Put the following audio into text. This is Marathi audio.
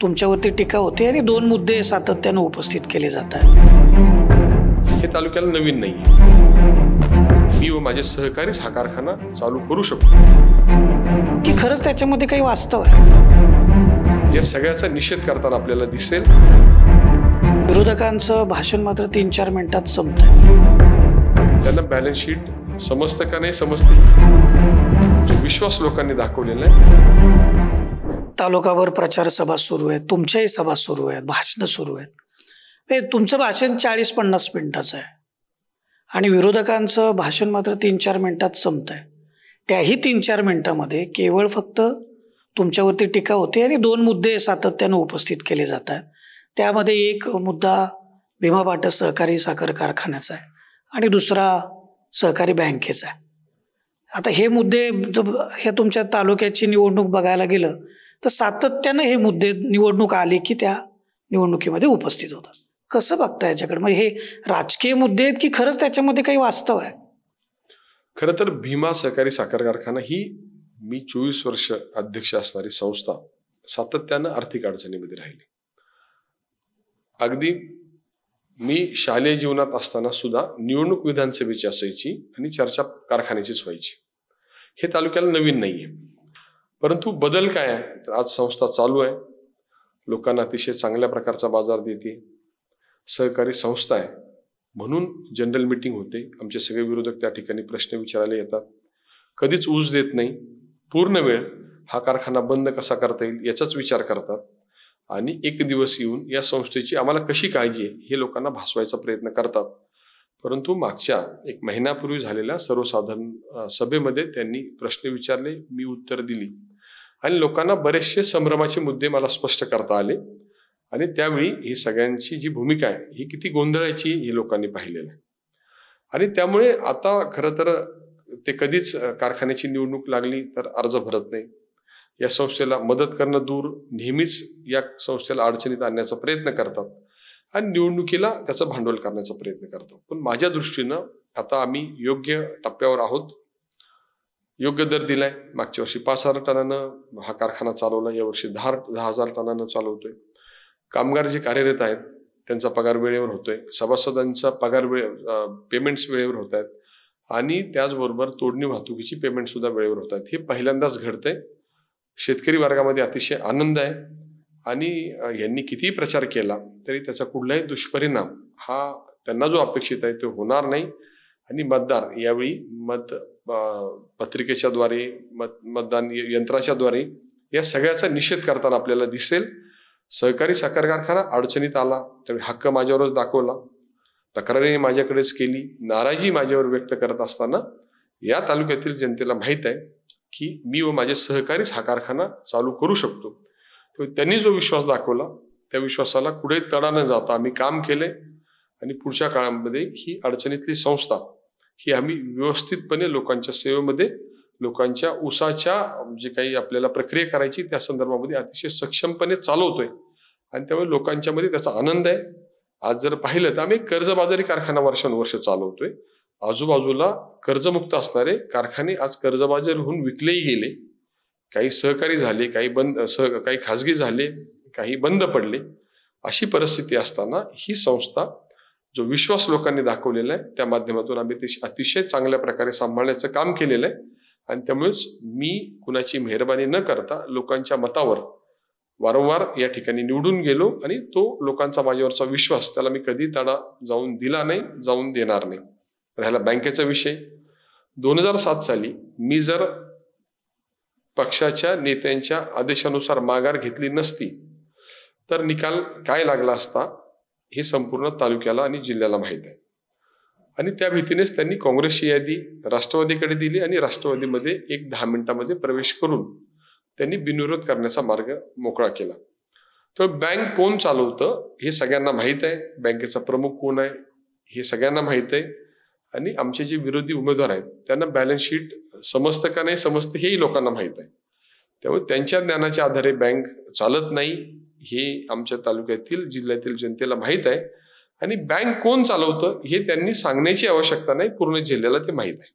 तुमच्यावरती टीका होते आणि दोन मुद्दे सातत्याने उपस्थित केले जातात। हे तालुक्याला नवीन नाहीये। मी व माझे सहकारीच हा कारखाना चालू करू शकतो की खरंच त्याच्यामध्ये काही वास्तव आहे? या सगळ्याचा निषेध करताना आपल्याला दिसेल। विरोधकांचं भाषण मात्र 3-4 मिनिटात संपतं। त्यांना बॅलन्स शीट समजतं का नाही समजते, जो विश्वास लोकांनी दाखवलेला आहे। तालुकावर प्रचार सभा सुरू आहेत, तुमच्याही सभा सुरू आहेत, भाषणं सुरू आहेत। तुमचं भाषण 40-50 मिनिटाचं आहे आणि विरोधकांचं भाषण मात्र 3-4 मिनिटात संपतंय। त्याही 3-4 मिनिटांमध्ये केवळ फक्त तुमच्यावरती टीका होते आणि दोन मुद्दे सातत्याने उपस्थित केले जातात। त्यामध्ये एक मुद्दा भीमा बाटा सहकारी साखर कारखान्याचा आहे आणि दुसरा सहकारी बँकेचा आहे। आता हे मुद्दे हे तुमच्या तालुक्याची निवडणूक बघायला गेलं तर सातत्याने हे मुद्दे निवडणूक आली की त्या निवडणुकीमध्ये उपस्थित होतात। कसं बघता याच्याकडे? म्हणजे हे राजकीय मुद्दे आहेत की खरंच त्याच्यामध्ये काही वास्तव आहे? खरं तर भीमा सहकारी साखर कारखाना ही मी 24 वर्ष अध्यक्ष असणारी संस्था सातत्यानं आर्थिक अडचणीमध्ये राहिली। अगदी मी शालेय जीवनात असताना सुद्धा निवडणूक विधानसभेची असायची आणि चर्चा कारखान्याचीच व्हायची। हे तालुक्याला नवीन नाहीये, परंतु बदल काय आहे तर आज संस्था चालू आहे, लोकांना अतिशय चांगल्या प्रकारचा बाजार देते, सहकारी संस्था आहे म्हणून जनरल मीटिंग होते, आमचे सगळे विरोधक त्या ठिकाणी प्रश्न विचारायला येतात, कधीच ऊस देत नाही, पूर्ण वेळ हा कारखाना बंद कसा करता येईल याचाच विचार करतात आणि एक दिवस येऊन या संस्थेची आम्हाला कशी काळजी आहे हे लोकांना भासवायचा प्रयत्न करतात। परंतु मागच्या 1 महिन्यापूर्वी झालेल्या सर्वसाधारण सभेमध्ये त्यांनी प्रश्न विचारले, मी उत्तर दिली आणि लोकांना बरेचसे संभ्रमाचे मुद्दे मला स्पष्ट करता आले आणि त्यावेळी ही सगळ्यांची जी भूमिका आहे ही किती गोंधळाची हे लोकांनी पाहिलेलं आहे। आणि त्यामुळे आता खरं तर ते कधीच कारखान्याची निवडणूक लागली तर अर्ज भरत नाही, या संस्थेला मदत करणं दूर नेहमीच या संस्थेला अडचणीत आणण्याचा प्रयत्न करतात आणि निवडणुकीला त्याचं भांडवल करण्याचा प्रयत्न करतात। पण माझ्या दृष्टीनं आता आम्ही योग्य टप्प्यावर आहोत, योग्य दर दिलाय। मागच्या वर्षी 5,000 टनानं हा कारखाना चालवला, यावर्षी 10,000 टनानं चालवतोय। कामगार जे कार्यरत आहेत त्यांचा पगार वेळेवर होतोय, सभासदांचा पगार पेमेंट्स वेळेवर होत आहेत आणि त्याचबरोबर तोडणी वाहतुकीची पेमेंट सुद्धा वेळेवर होत आहेत। हे पहिल्यांदाच घडतंय। शेतकरी वर्गामध्ये अतिशय आनंद आहे आणि यांनी कितीही प्रचार केला तरी त्याचा कुठलाही दुष्परिणाम हा त्यांना जो अपेक्षित आहे तो होणार नाही आणि मतदार यावेळी पत्रिकेच्या द्वारे मतदान यंत्राच्या द्वारे या सगळ्याचा निषेध करताना आपल्याला दिसेल। सहकारी साखर कारखाना अडचणीत आला त्यावेळी हक्क माझ्यावरच दाखवला, तक्रारी माझ्याकडेच केली, नाराजी माझ्यावर व्यक्त करत असताना या तालुक्यातील जनतेला माहित आहे की मी व माझे सहकारीच हा कारखाना चालू करू शकतो। तर त्यांनी जो विश्वास दाखवला त्या विश्वासाला कुठे तडा न जाता आम्ही काम केले आणि पुढच्या काळामध्ये ही अडचणीतली संस्था ही आम्ही व्यवस्थितपणे लोकांच्या सेवेमध्ये, लोकांच्या ऊसाच्या जे काही आपल्याला प्रक्रिया करायची त्या संदर्भामध्ये अतिशय सक्षमपणे चालवतोय आणि त्यामुळे लोकांच्या मध्ये त्याचा आनंद आहे। आज जर पाहिलं तर आम्ही कर्जबाजारी कारखाना वर्षानुवर्ष चालवतोय, आजूबाजूला कर्जमुक्त असणारे कारखाने आज कर्जबाजारी होऊन विकलेही गेले, काही सहकारी झाले, काही खाजगी झाले, काही बंद पडले। अशी परिस्थिती असताना ही संस्था जो विश्वास लोकांनी दाखवलेला आहे त्या माध्यमातून आम्ही अतिशय चांगल्या प्रकारे सांभाळण्याचं काम केलेलं आहे आणि त्यामुळेच मी कुणाची मेहरबानी न करता लोकांच्या मतावर वारंवार या ठिकाणी निवडून गेलो आणि तो लोकांचा माझ्यावरचा विश्वास त्याला मी कधी तडा जाऊन दिला नाही, जाऊन देणार नाही। राहिला बँकेचा विषय, 2007 साली मी जर पक्षाच्या नेत्यांच्या आदेशानुसार माघार घेतली नसती तर निकाल काय लागला असता हे संपूर्ण तालुक्याला आणि जिल्ह्याला माहीत आहे आणि त्या भीतीनेच त्यांनी काँग्रेसची यादी राष्ट्रवादीकडे दिली आणि राष्ट्रवादीमध्ये 10 मिनिटांमध्ये प्रवेश करून त्यांनी बिनविरोध करण्याचा मार्ग मोकळा केला। तर बँक कोण चालवतं हे सगळ्यांना माहीत आहे, बँकेचा प्रमुख कोण आहे हे सगळ्यांना माहीत आहे आणि आमचे जे विरोधी उमेदवार आहेत त्यांना बॅलन्स शीट समजतं का नाही समजतं हेही लोकांना माहीत आहे। त्यामुळे त्यांच्या ज्ञानाच्या आधारे बँक चालत नाही हे आमच्या तालुक्यातील जिल्ह्यातील जनतेला माहीत आहे आणि बँक कोण चालवतं हे त्यांनी सांगण्याची आवश्यकता नाही, पूर्ण जिल्ह्याला ते माहीत आहे।